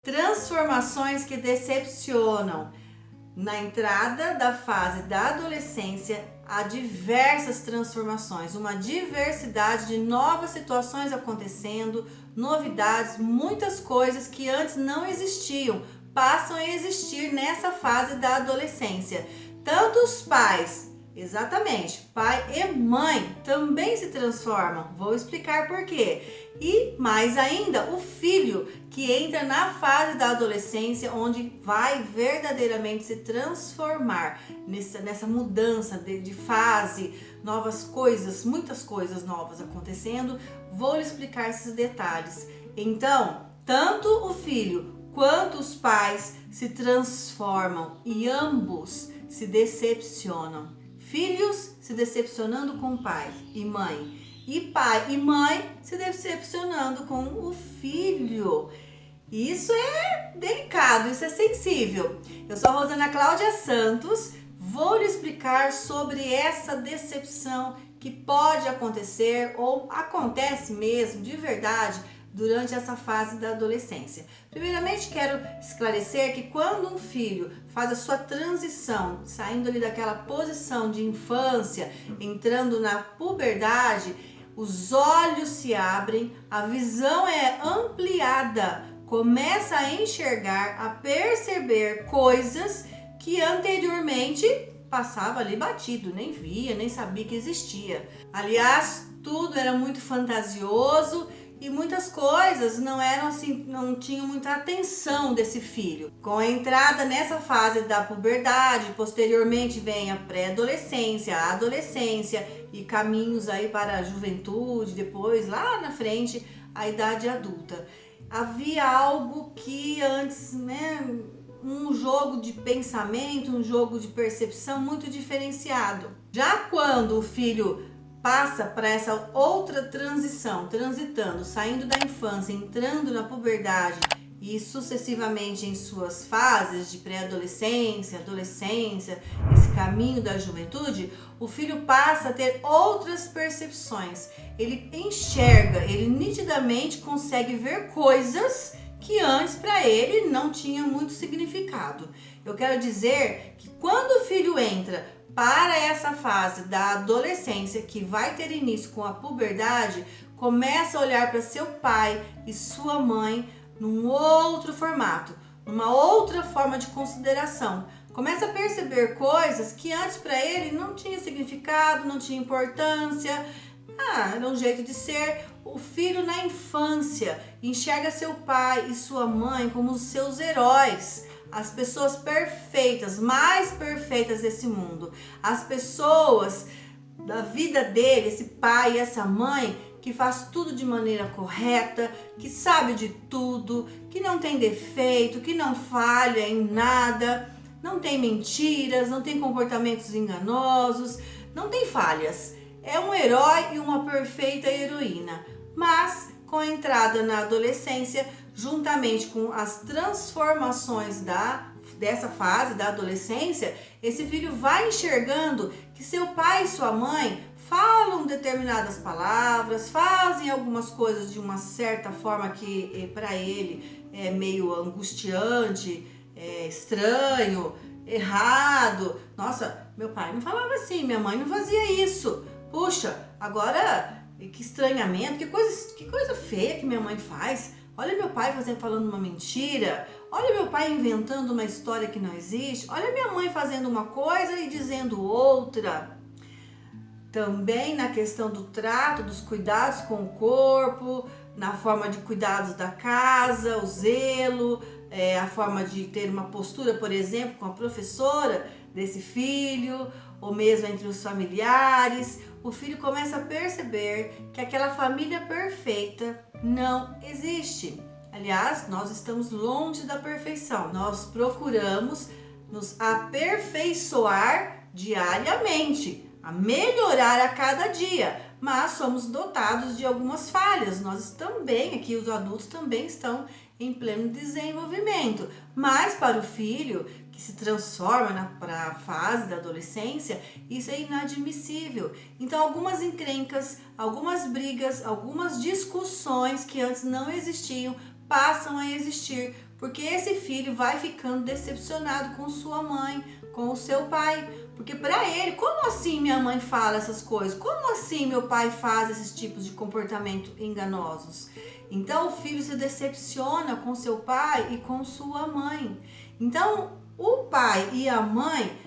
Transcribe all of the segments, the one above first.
Transformações que decepcionam. Na entrada da fase da adolescência, há diversas transformações, uma diversidade de novas situações acontecendo, novidades, muitas coisas que antes não existiam, passam a existir nessa fase da adolescência. Tanto os pais, exatamente, pai e mãe também se transformam. Vou explicar por quê. E mais ainda, o filho que entra na fase da adolescência, onde vai verdadeiramente se transformar nessa mudança de fase, novas coisas, muitas coisas novas acontecendo. Vou lhe explicar esses detalhes. Então, tanto o filho quanto os pais se transformam e ambos se decepcionam. Filhos se decepcionando com pai e mãe, e pai e mãe se decepcionando com o filho. Isso é delicado, isso é sensível. Eu sou a Rosana Cláudia Santos, vou lhe explicar sobre essa decepção que pode acontecer ou acontece mesmo de verdade durante essa fase da adolescência. Primeiramente, quero esclarecer que quando um filho faz a sua transição, saindo ali daquela posição de infância, entrando na puberdade, os olhos se abrem, a visão é ampliada, começa a enxergar, a perceber coisas que anteriormente passava ali batido, nem via, nem sabia que existia. Aliás, tudo era muito fantasioso e muitas coisas não eram assim, não tinham muita atenção desse filho. Com a entrada nessa fase da puberdade, posteriormente vem a pré-adolescência, a adolescência e caminhos aí para a juventude, depois lá na frente a idade adulta. Havia algo que antes, um jogo de pensamento, um jogo de percepção muito diferenciado. Já quando o filho passa para essa outra transição, transitando, saindo da infância, entrando na puberdade e sucessivamente em suas fases de pré-adolescência, adolescência, esse caminho da juventude, o filho passa a ter outras percepções. Ele enxerga, ele nitidamente consegue ver coisas que antes para ele não tinha muito significado. Eu quero dizer que quando o filho entra para essa fase da adolescência, que vai ter início com a puberdade, começa a olhar para seu pai e sua mãe num outro formato, numa outra forma de consideração. Começa a perceber coisas que antes para ele não tinha significado, não tinha importância. Era um jeito de ser. O filho na infância enxerga seu pai e sua mãe como os seus heróis, as pessoas perfeitas, mais perfeitas desse mundo, as pessoas da vida dele, esse pai e essa mãe que faz tudo de maneira correta, que sabe de tudo, que não tem defeito, que não falha em nada, não tem mentiras, não tem comportamentos enganosos, não tem falhas. É um herói e uma perfeita heroína. Mas com a entrada na adolescência, juntamente com as transformações dessa fase da adolescência, esse filho vai enxergando que seu pai e sua mãe falam determinadas palavras, fazem algumas coisas de uma certa forma que para ele é meio angustiante, estranho, errado. Nossa, meu pai não falava assim, minha mãe não fazia isso. Puxa, agora que estranhamento, que coisa feia que minha mãe faz. Olha meu pai falando uma mentira. Olha meu pai inventando uma história que não existe. Olha minha mãe fazendo uma coisa e dizendo outra. Também na questão do trato, dos cuidados com o corpo, na forma de cuidados da casa, o zelo, a forma de ter uma postura, por exemplo, com a professora desse filho, ou mesmo entre os familiares. O filho começa a perceber que aquela família perfeita não existe. Aliás, nós estamos longe da perfeição. Nós procuramos nos aperfeiçoar diariamente, a melhorar a cada dia, mas somos dotados de algumas falhas. Nós também, aqui os adultos também estão em pleno desenvolvimento, mas para o filho que se transforma para a fase da adolescência, isso é inadmissível. Então algumas encrencas, algumas brigas, algumas discussões que antes não existiam passam a existir Porque esse filho vai ficando decepcionado com sua mãe, com o seu pai. Porque para ele, como assim minha mãe fala essas coisas? Como assim meu pai faz esses tipos de comportamento enganosos? Então o filho se decepciona com seu pai e com sua mãe. Então o pai e a mãe,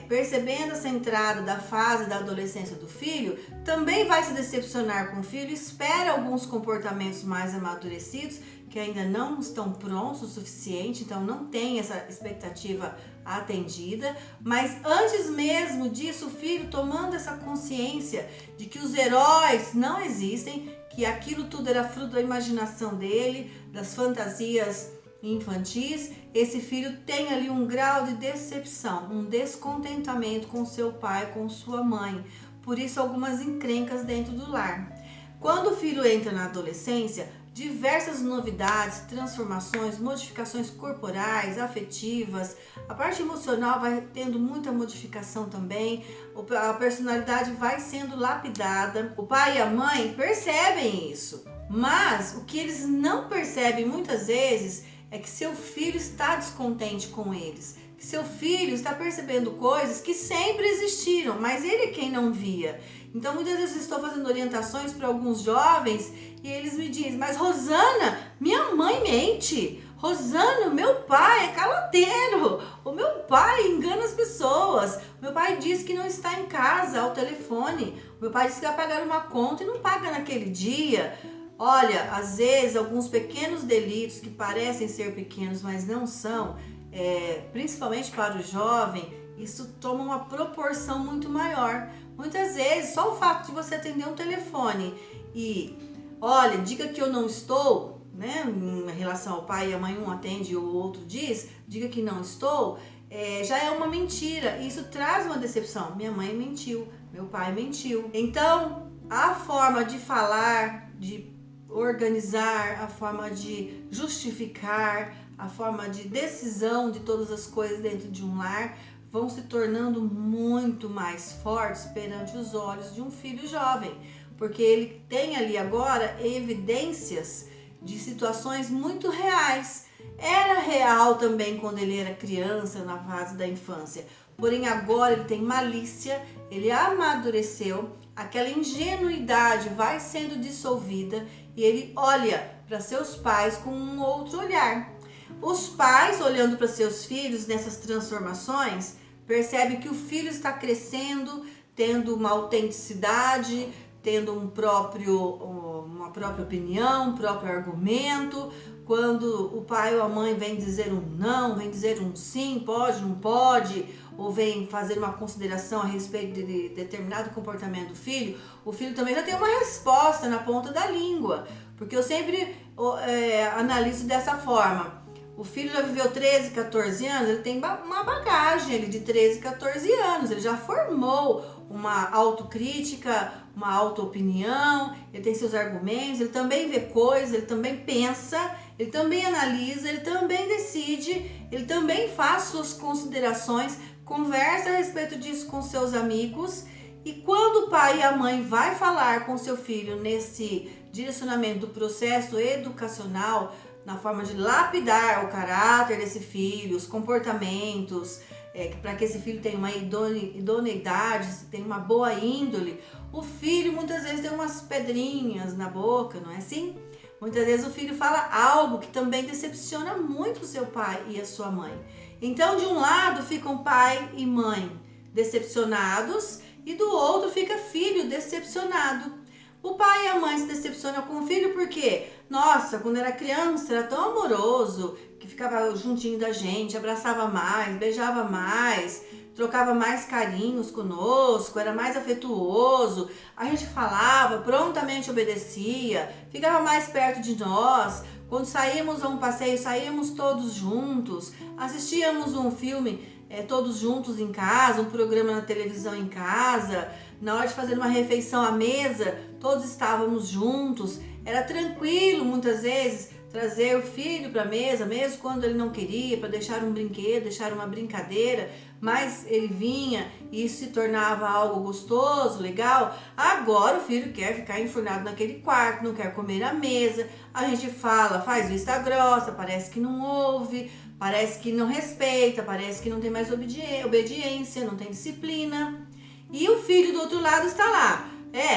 percebendo essa entrada da fase da adolescência do filho, também vai se decepcionar com o filho, espera alguns comportamentos mais amadurecidos que ainda não estão prontos o suficiente, então não tem essa expectativa atendida, mas antes mesmo disso, o filho tomando essa consciência de que os heróis não existem, que aquilo tudo era fruto da imaginação dele, das fantasias infantis, esse filho tem ali um grau de decepção, um descontentamento com seu pai, com sua mãe, por isso algumas encrencas dentro do lar. Quando o filho entra na adolescência, diversas novidades, transformações, modificações corporais, afetivas, a parte emocional vai tendo muita modificação também, a personalidade vai sendo lapidada. O pai e a mãe percebem isso, mas o que eles não percebem muitas vezes é que seu filho está descontente com eles, que seu filho está percebendo coisas que sempre existiram, mas ele é quem não via. Então muitas vezes eu estou fazendo orientações para alguns jovens e eles me dizem, mas Rosana, minha mãe mente, Rosana, meu pai é caloteiro, o meu pai engana as pessoas, o meu pai diz que não está em casa ao telefone, o meu pai diz que vai pagar uma conta e não paga naquele dia. Olha, às vezes alguns pequenos delitos que parecem ser pequenos, mas não são, principalmente para o jovem, isso toma uma proporção muito maior. Muitas vezes, só o fato de você atender um telefone e, olha, diga que eu não estou, né, em relação ao pai e a mãe, um atende e o outro diz, diga que não estou, já é uma mentira. Isso traz uma decepção. Minha mãe mentiu, meu pai mentiu. Então, a forma de falar, de organizar, a forma de justificar, a forma de decisão de todas as coisas dentro de um lar vão se tornando muito mais fortes perante os olhos de um filho jovem, porque ele tem ali agora evidências de situações muito reais. Era real também quando ele era criança, na fase da infância, porém agora ele tem malícia, ele amadureceu, aquela ingenuidade vai sendo dissolvida e ele olha para seus pais com um outro olhar. Os pais, olhando para seus filhos nessas transformações, percebem que o filho está crescendo, tendo uma autenticidade, tendo uma própria opinião, um próprio argumento. Quando o pai ou a mãe vem dizer um não, vem dizer um sim, pode, não pode, ou vem fazer uma consideração a respeito de determinado comportamento do filho, o filho também já tem uma resposta na ponta da língua, porque eu sempre analiso dessa forma. O filho já viveu 13, 14 anos, ele tem uma bagagem ele de 13, 14 anos, ele já formou uma autocrítica, uma autoopinião, ele tem seus argumentos, ele também vê coisas, ele também pensa, ele também analisa, ele também decide, ele também faz suas considerações, conversa a respeito disso com seus amigos. E quando o pai e a mãe vai falar com seu filho nesse direcionamento do processo educacional, na forma de lapidar o caráter desse filho, os comportamentos, para que esse filho tenha uma idoneidade, tenha uma boa índole, o filho muitas vezes tem umas pedrinhas na boca, não é assim? Muitas vezes o filho fala algo que também decepciona muito o seu pai e a sua mãe. Então, de um lado ficam pai e mãe decepcionados e do outro fica filho decepcionado. O pai e a mãe se decepcionam com o filho porque, nossa, quando era criança era tão amoroso, que ficava juntinho da gente, abraçava mais, beijava mais, trocava mais carinhos conosco, era mais afetuoso, a gente falava, prontamente obedecia, ficava mais perto de nós. Quando saíamos a um passeio, saíamos todos juntos, assistíamos um filme todos juntos em casa, um programa na televisão em casa, na hora de fazer uma refeição à mesa, todos estávamos juntos, era tranquilo muitas vezes trazer o filho para a mesa, mesmo quando ele não queria, para deixar um brinquedo, deixar uma brincadeira, mas ele vinha e isso se tornava algo gostoso, legal. Agora o filho quer ficar enfurnado naquele quarto, não quer comer à mesa. A gente fala, faz vista grossa, parece que não ouve, parece que não respeita, parece que não tem mais obediência, não tem disciplina. E o filho do outro lado está lá.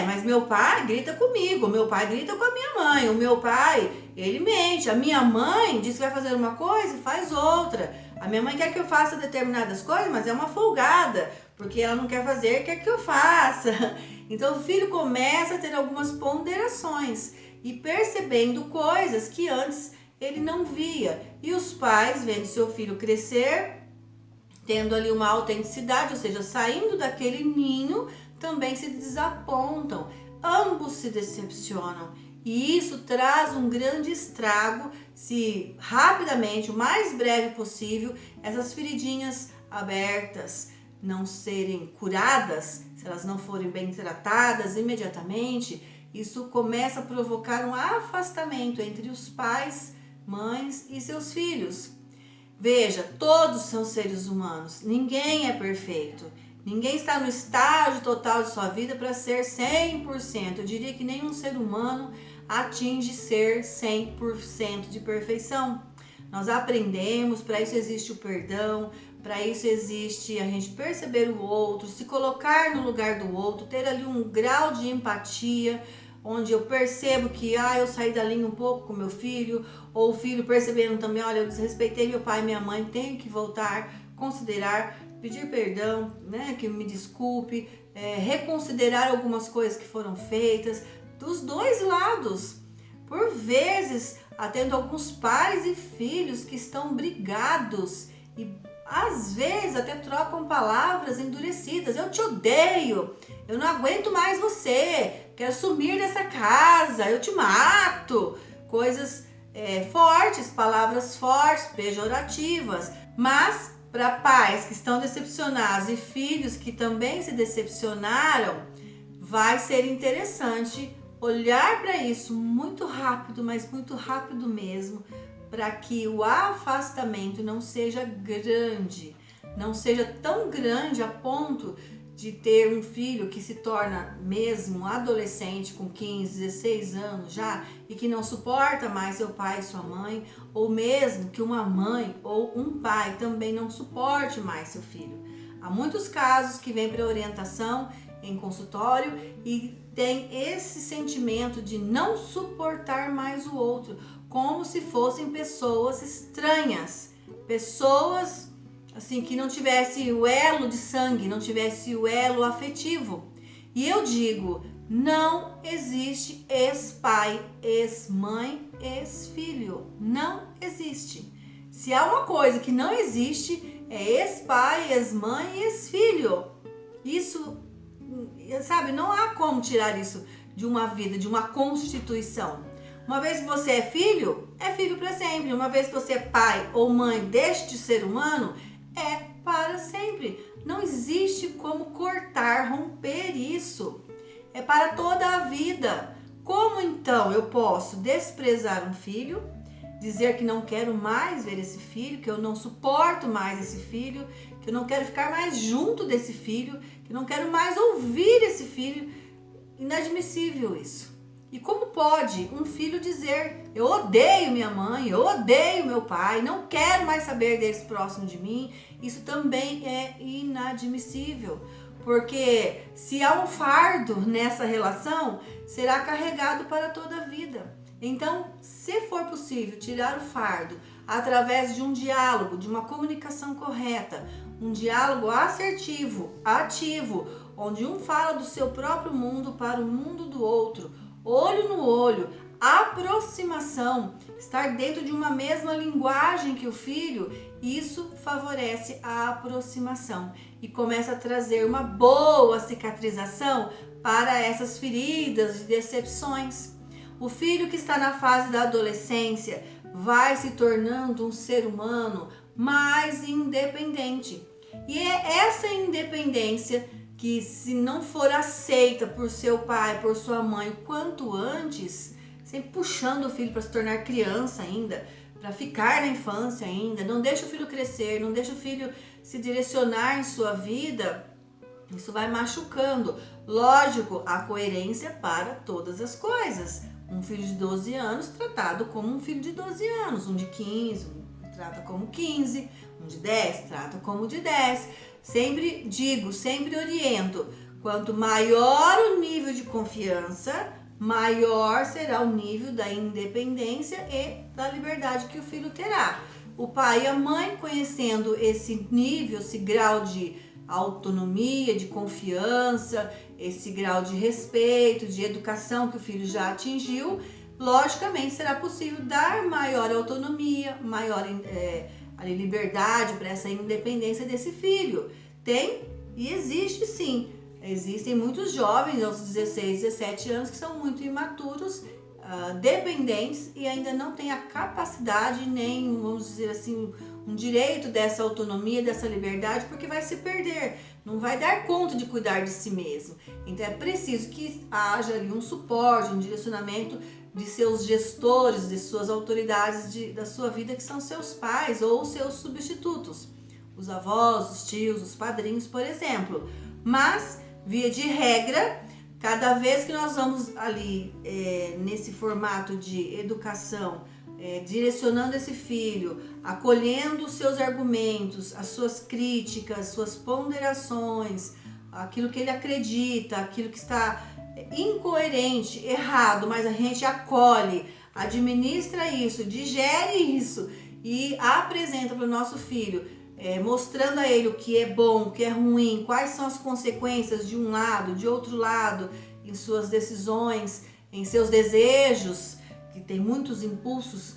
Mas meu pai grita comigo, meu pai grita com a minha mãe, o meu pai, ele mente, a minha mãe diz que vai fazer uma coisa e faz outra. A minha mãe quer que eu faça determinadas coisas, mas é uma folgada, porque ela não quer fazer, quer que eu faça. Então o filho começa a ter algumas ponderações e percebendo coisas que antes ele não via. E os pais, vendo seu filho crescer, tendo ali uma autenticidade, ou seja, saindo daquele ninho, também se desapontam, ambos se decepcionam. E isso traz um grande estrago se rapidamente, o mais breve possível, essas feridinhas abertas não serem curadas, se elas não forem bem tratadas imediatamente, isso começa a provocar um afastamento entre os pais, mães e seus filhos. Veja, todos são seres humanos, ninguém é perfeito. Ninguém está no estágio total de sua vida para ser 100%. Eu diria que nenhum ser humano atinge ser 100% de perfeição. Nós aprendemos, para isso existe o perdão, para isso existe a gente perceber o outro, se colocar no lugar do outro, ter ali um grau de empatia, onde eu percebo que eu saí da linha um pouco com meu filho, ou o filho percebendo também, olha, eu desrespeitei meu pai e minha mãe, tenho que voltar, considerar, pedir perdão, né, que me desculpe, reconsiderar algumas coisas que foram feitas, dos dois lados. Por vezes, atendo alguns pais e filhos que estão brigados e às vezes até trocam palavras endurecidas. Eu te odeio, eu não aguento mais você, quero sumir dessa casa, eu te mato. Coisas fortes, palavras fortes, pejorativas, mas para pais que estão decepcionados e filhos que também se decepcionaram, vai ser interessante olhar para isso muito rápido, mas muito rápido mesmo, para que o afastamento não seja grande, não seja tão grande a ponto de ter um filho que se torna mesmo adolescente com 15, 16 anos já e que não suporta mais seu pai e sua mãe, ou mesmo que uma mãe ou um pai também não suporte mais seu filho. Há muitos casos que vêm para orientação em consultório e tem esse sentimento de não suportar mais o outro, como se fossem pessoas estranhas, pessoas assim, que não tivesse o elo de sangue, não tivesse o elo afetivo. E eu digo, não existe ex-pai, ex-mãe, ex-filho. Não existe. Se há uma coisa que não existe, é ex-pai, ex-mãe e ex-filho. Isso, sabe, não há como tirar isso de uma vida, de uma constituição. Uma vez que você é filho para sempre. Uma vez que você é pai ou mãe deste ser humano, é para sempre. Não existe como cortar, romper isso. É para toda a vida. Como então eu posso desprezar um filho, dizer que não quero mais ver esse filho, que eu não suporto mais esse filho, que eu não quero ficar mais junto desse filho, que eu não quero mais ouvir esse filho? Inadmissível isso. E como pode um filho dizer, eu odeio minha mãe, eu odeio meu pai, não quero mais saber deles próximo de mim? Isso também é inadmissível, porque se há um fardo nessa relação, será carregado para toda a vida. Então, se for possível tirar o fardo através de um diálogo, de uma comunicação correta, um diálogo assertivo, ativo, onde um fala do seu próprio mundo para o mundo do outro, olho no olho, aproximação, estar dentro de uma mesma linguagem que o filho, isso favorece a aproximação e começa a trazer uma boa cicatrização para essas feridas de decepções. O filho que está na fase da adolescência vai se tornando um ser humano mais independente. E é essa independência que, se não for aceita por seu pai, por sua mãe, quanto antes, sempre puxando o filho para se tornar criança ainda, para ficar na infância ainda, não deixa o filho crescer, não deixa o filho se direcionar em sua vida, isso vai machucando. Lógico, a coerência para todas as coisas. Um filho de 12 anos tratado como um filho de 12 anos, um de 15, trata como 15, um de 10, trata como de 10. Sempre digo, sempre oriento, quanto maior o nível de confiança, maior será o nível da independência e da liberdade que o filho terá. O pai e a mãe, conhecendo esse nível, esse grau de autonomia, de confiança, esse grau de respeito, de educação que o filho já atingiu, logicamente será possível dar maior autonomia, maior liberdade para essa independência desse filho. Tem e existe sim. Existem muitos jovens aos 16, 17 anos que são muito imaturos, dependentes e ainda não têm a capacidade nem, vamos dizer assim, um direito dessa autonomia, dessa liberdade, porque vai se perder, não vai dar conta de cuidar de si mesmo. Então é preciso que haja ali um suporte, um direcionamento de seus gestores, de suas autoridades da sua vida, que são seus pais ou seus substitutos, os avós, os tios, os padrinhos, por exemplo. Mas, via de regra, cada vez que nós vamos ali nesse formato de educação, direcionando esse filho, acolhendo os seus argumentos, as suas críticas, suas ponderações, aquilo que ele acredita, aquilo que está incoerente, errado, mas a gente acolhe, administra isso, digere isso e apresenta para o nosso filho, mostrando a ele o que é bom, o que é ruim, quais são as consequências de um lado, de outro lado, em suas decisões, em seus desejos, que tem muitos impulsos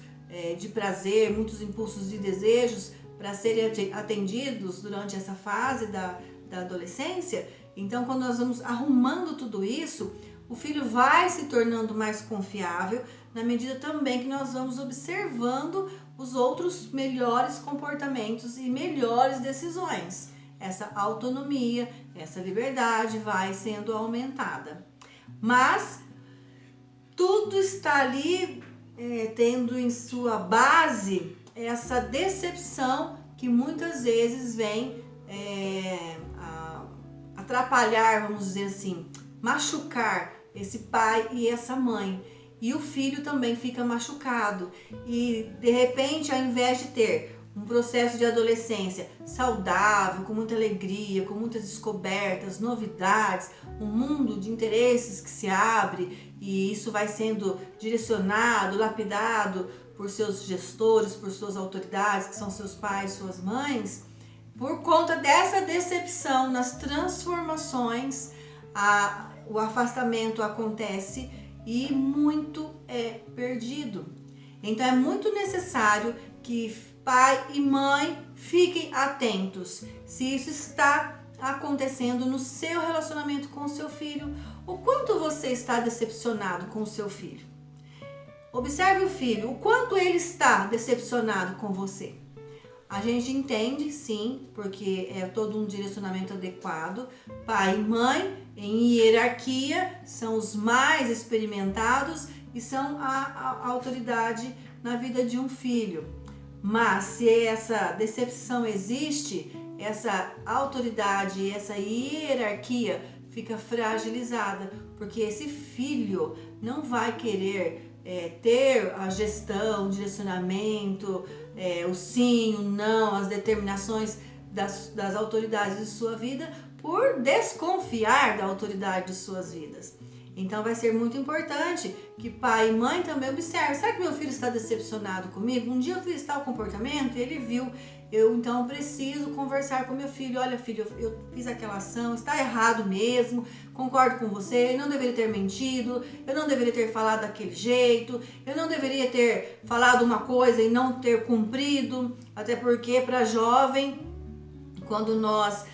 de prazer, muitos impulsos de desejos para serem atendidos durante essa fase da adolescência. Então, quando nós vamos arrumando tudo isso, o filho vai se tornando mais confiável, na medida também que nós vamos observando os outros melhores comportamentos e melhores decisões. Essa autonomia, essa liberdade vai sendo aumentada. Mas tudo está ali tendo em sua base essa decepção que muitas vezes vem atrapalhar, vamos dizer assim, machucar esse pai e essa mãe. E o filho também fica machucado. E de repente, ao invés de ter um processo de adolescência saudável, com muita alegria, com muitas descobertas, novidades, um mundo de interesses que se abre e isso vai sendo direcionado, lapidado por seus gestores, por suas autoridades, que são seus pais, suas mães, por conta dessa decepção nas transformações, o afastamento acontece e muito é perdido. Então é muito necessário que pai e mãe fiquem atentos se isso está acontecendo no seu relacionamento com o seu filho, o quanto você está decepcionado com o seu filho. Observe o filho, o quanto ele está decepcionado com você. A gente entende, sim, porque é todo um direcionamento adequado. Pai e mãe, em hierarquia, são os mais experimentados e são a autoridade na vida de um filho. Mas se essa decepção existe, essa autoridade, essa hierarquia fica fragilizada, porque esse filho não vai querer ter a gestão, o direcionamento, o sim, o não, as determinações das autoridades de sua vida por desconfiar da autoridade de suas vidas. Então vai ser muito importante que pai e mãe também observem. Será que meu filho está decepcionado comigo? Um dia eu fiz tal comportamento e ele viu. Eu então preciso conversar com meu filho. Olha, filho, eu fiz aquela ação, está errado mesmo, concordo com você, eu não deveria ter mentido, eu não deveria ter falado daquele jeito, eu não deveria ter falado uma coisa e não ter cumprido, até porque para jovem, quando nós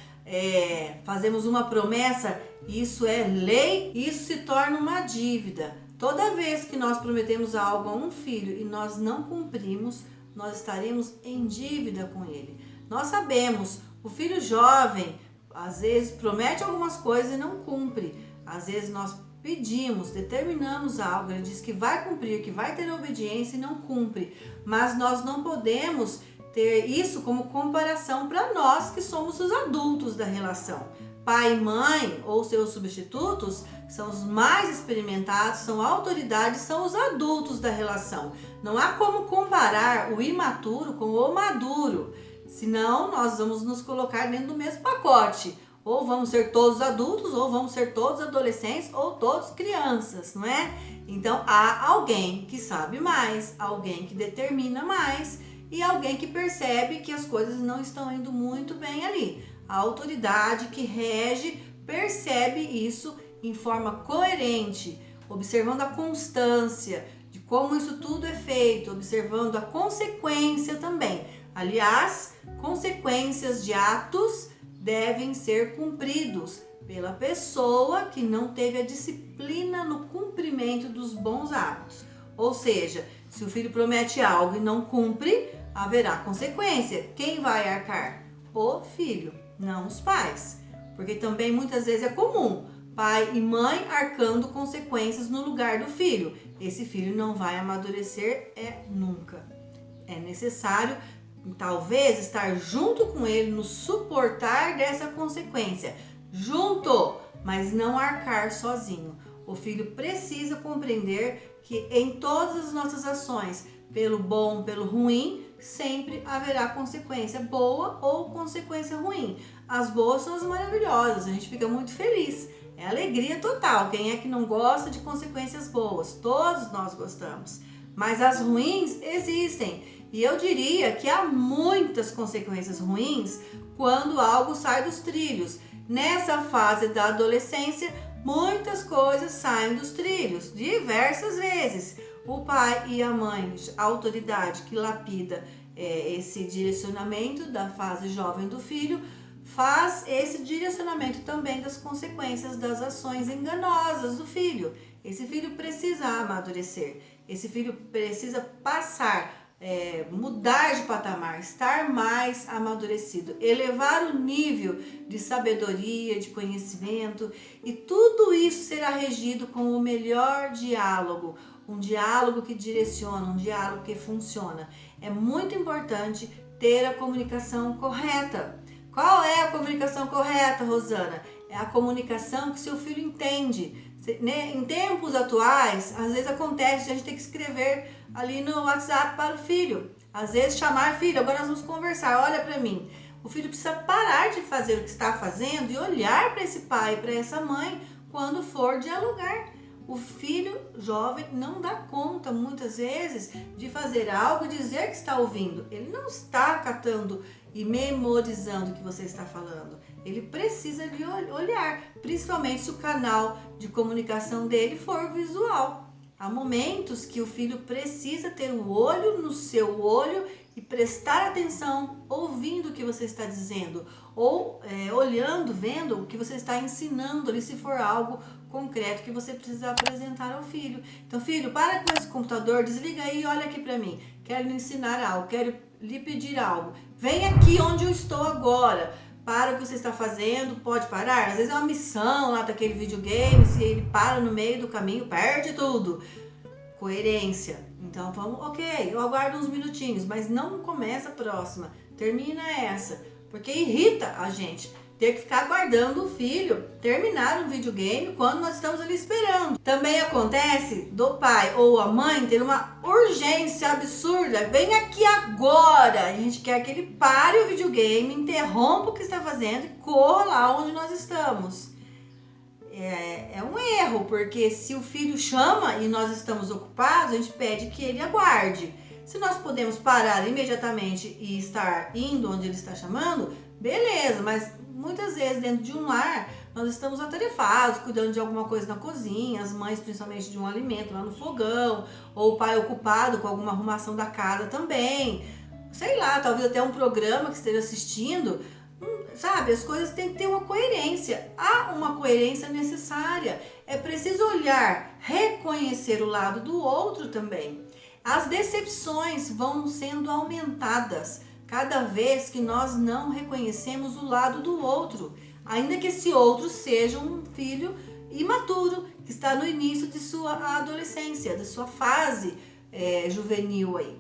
fazemos uma promessa, isso é lei, isso se torna uma dívida. Toda vez que nós prometemos algo a um filho e nós não cumprimos, nós estaremos em dívida com ele. Nós sabemos, o filho jovem às vezes promete algumas coisas e não cumpre. Às vezes nós pedimos, determinamos algo, ele diz que vai cumprir, que vai ter obediência e não cumpre, mas nós não podemos ter isso como comparação para nós que somos os adultos da relação. Pai e mãe ou seus substitutos são os mais experimentados, são autoridades, são os adultos da relação. Não há como comparar o imaturo com o maduro, senão nós vamos nos colocar dentro do mesmo pacote. Ou vamos ser todos adultos, ou vamos ser todos adolescentes, ou todos crianças, não é? Então há alguém que sabe mais, alguém que determina mais e alguém que percebe que as coisas não estão indo muito bem ali. A autoridade que rege percebe isso em forma coerente, observando a constância de como isso tudo é feito, observando a consequência também. Aliás, consequências de atos devem ser cumpridos pela pessoa que não teve a disciplina no cumprimento dos bons hábitos. Ou seja, se o filho promete algo e não cumpre, haverá consequência. Quem vai arcar? O filho, não os pais. Porque também muitas vezes é comum pai e mãe arcando consequências no lugar do filho. Esse filho não vai amadurecer nunca. É necessário talvez estar junto com ele no suportar dessa consequência, junto, mas não arcar sozinho. O filho precisa compreender que em todas as nossas ações, pelo bom, pelo ruim, sempre haverá consequência boa ou consequência ruim. As boas são as maravilhosas, a gente fica muito feliz, é alegria total. Quem é que não gosta de consequências boas? Todos nós gostamos, mas as ruins existem. E eu diria que há muitas consequências ruins quando algo sai dos trilhos. Nessa fase da adolescência, muitas coisas saem dos trilhos, diversas vezes. O pai e a mãe, a autoridade que lapida esse direcionamento da fase jovem do filho, faz esse direcionamento também das consequências das ações enganosas do filho. Esse filho precisa amadurecer, esse filho precisa passar, mudar de patamar, estar mais amadurecido, elevar o nível de sabedoria, de conhecimento, e tudo isso será regido com o melhor diálogo, um diálogo que direciona, um diálogo que funciona. É muito importante ter a comunicação correta. Qual é a comunicação correta, Rosana? É a comunicação que seu filho entende. Em tempos atuais, às vezes acontece de a gente ter que escrever ali no WhatsApp para o filho. Às vezes chamar, filho, agora nós vamos conversar, olha para mim. O filho precisa parar de fazer o que está fazendo e olhar para esse pai, para essa mãe, quando for dialogar. O filho jovem não dá conta, muitas vezes, de fazer algo e dizer que está ouvindo. Ele não está catando e memorizando o que você está falando. Ele precisa de olhar, principalmente se o canal de comunicação dele for visual. Há momentos que o filho precisa ter o olho no seu olho e prestar atenção, ouvindo o que você está dizendo, ou olhando, vendo o que você está ensinando ali, se for algo concreto que você precisa apresentar ao filho. Então, filho, para com esse computador, desliga aí e olha aqui para mim. Quero lhe ensinar algo, quero lhe pedir algo. Vem aqui onde eu estou agora. Para o que você está fazendo, pode parar. Às vezes é uma missão lá daquele videogame, se ele para no meio do caminho, perde tudo. Coerência. Então vamos, ok, eu aguardo uns minutinhos, mas não começa a próxima. Termina essa, porque irrita a gente ter que ficar aguardando o filho terminar um videogame quando nós estamos ali esperando. Também acontece do pai ou a mãe ter uma urgência absurda, vem aqui agora, a gente quer que ele pare o videogame, interrompa o que está fazendo e corra lá onde nós estamos. É um erro, porque se o filho chama e nós estamos ocupados, a gente pede que ele aguarde. Se nós podemos parar imediatamente e estar indo onde ele está chamando, beleza, mas muitas vezes dentro de um lar nós estamos atarefados, cuidando de alguma coisa na cozinha, as mães principalmente de um alimento lá no fogão, ou o pai ocupado com alguma arrumação da casa também, sei lá, talvez até um programa que esteja assistindo, sabe? As coisas têm que ter uma coerência, há uma coerência necessária, é preciso olhar, reconhecer o lado do outro também. As decepções vão sendo aumentadas cada vez que nós não reconhecemos o lado do outro, ainda que esse outro seja um filho imaturo, que está no início de sua adolescência, da sua fase juvenil aí.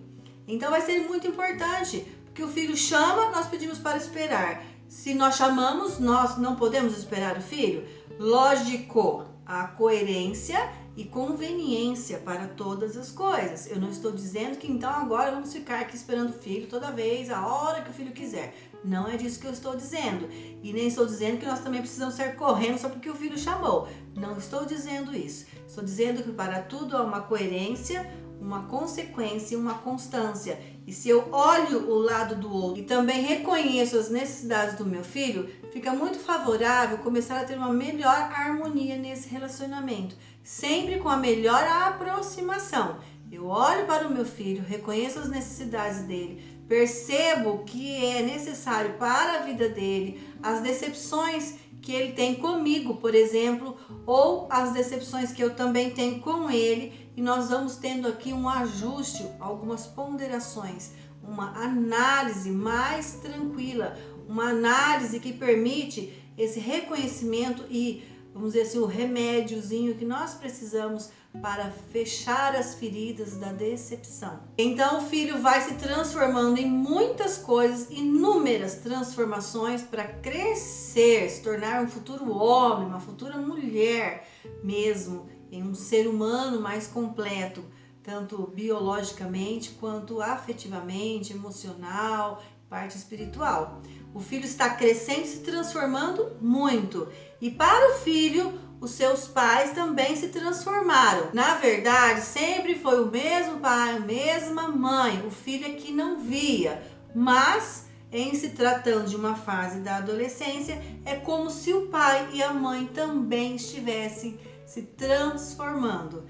Então vai ser muito importante, porque o filho chama, nós pedimos para esperar. Se nós chamamos, nós não podemos esperar o filho? Lógico, a coerência e conveniência para todas as coisas. Eu não estou dizendo que então agora vamos ficar aqui esperando o filho toda vez, a hora que o filho quiser. Não é disso que eu estou dizendo. E nem estou dizendo que nós também precisamos sair correndo só porque o filho chamou. Não estou dizendo isso. Estou dizendo que para tudo há uma coerência, uma consequência e uma constância. E se eu olho o lado do outro e também reconheço as necessidades do meu filho, fica muito favorável começar a ter uma melhor harmonia nesse relacionamento, sempre com a melhor aproximação. Eu olho para o meu filho, reconheço as necessidades dele, percebo o que é necessário para a vida dele, as decepções que ele tem comigo, por exemplo, ou as decepções que eu também tenho com ele, e nós vamos tendo aqui um ajuste, algumas ponderações, uma análise mais tranquila, uma análise que permite esse reconhecimento e, vamos dizer assim, o remédiozinho que nós precisamos para fechar as feridas da decepção. Então o filho vai se transformando em muitas coisas, inúmeras transformações para crescer, se tornar um futuro homem, uma futura mulher mesmo, em um ser humano mais completo, tanto biologicamente quanto afetivamente, emocional, parte espiritual. O filho está crescendo e se transformando muito. E para o filho, os seus pais também se transformaram. Na verdade, sempre foi o mesmo pai, a mesma mãe. O filho é que não via. Mas, em se tratando de uma fase da adolescência, é como se o pai e a mãe também estivessem se transformando.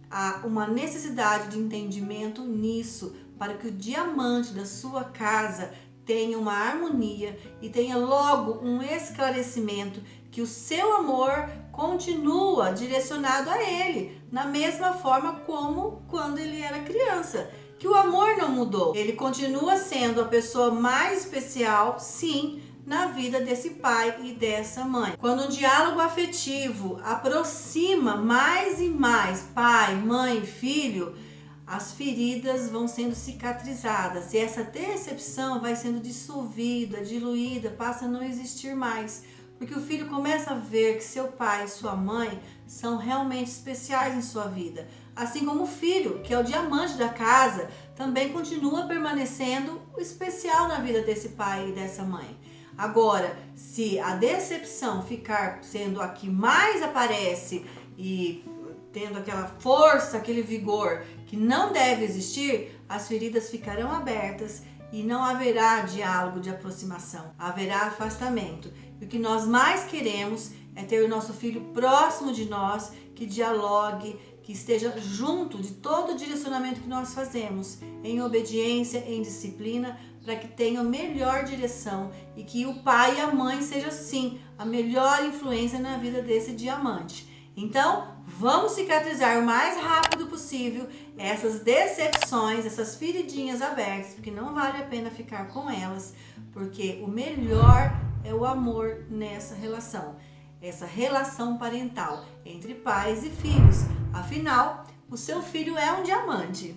Há uma necessidade de entendimento nisso, para que o diamante da sua casa tenha uma harmonia e tenha logo um esclarecimento que o seu amor continua direcionado a ele, na mesma forma como quando ele era criança. Que o amor não mudou, ele continua sendo a pessoa mais especial, sim, na vida desse pai e dessa mãe. Quando um diálogo afetivo aproxima mais e mais pai, mãe, filho, as feridas vão sendo cicatrizadas e essa decepção vai sendo dissolvida, diluída, passa a não existir mais. Porque o filho começa a ver que seu pai e sua mãe são realmente especiais em sua vida. Assim como o filho, que é o diamante da casa, também continua permanecendo especial na vida desse pai e dessa mãe. Agora, se a decepção ficar sendo a que mais aparece e tendo aquela força, aquele vigor que não deve existir, as feridas ficarão abertas e não haverá diálogo de aproximação, haverá afastamento. E o que nós mais queremos é ter o nosso filho próximo de nós, que dialogue, que esteja junto de todo o direcionamento que nós fazemos, em obediência, em disciplina, para que tenha a melhor direção e que o pai e a mãe sejam, sim, a melhor influência na vida desse diamante. Então, vamos cicatrizar o mais rápido possível essas decepções, essas feridinhas abertas, porque não vale a pena ficar com elas, porque o melhor é o amor nessa relação, essa relação parental entre pais e filhos. Afinal, o seu filho é um diamante.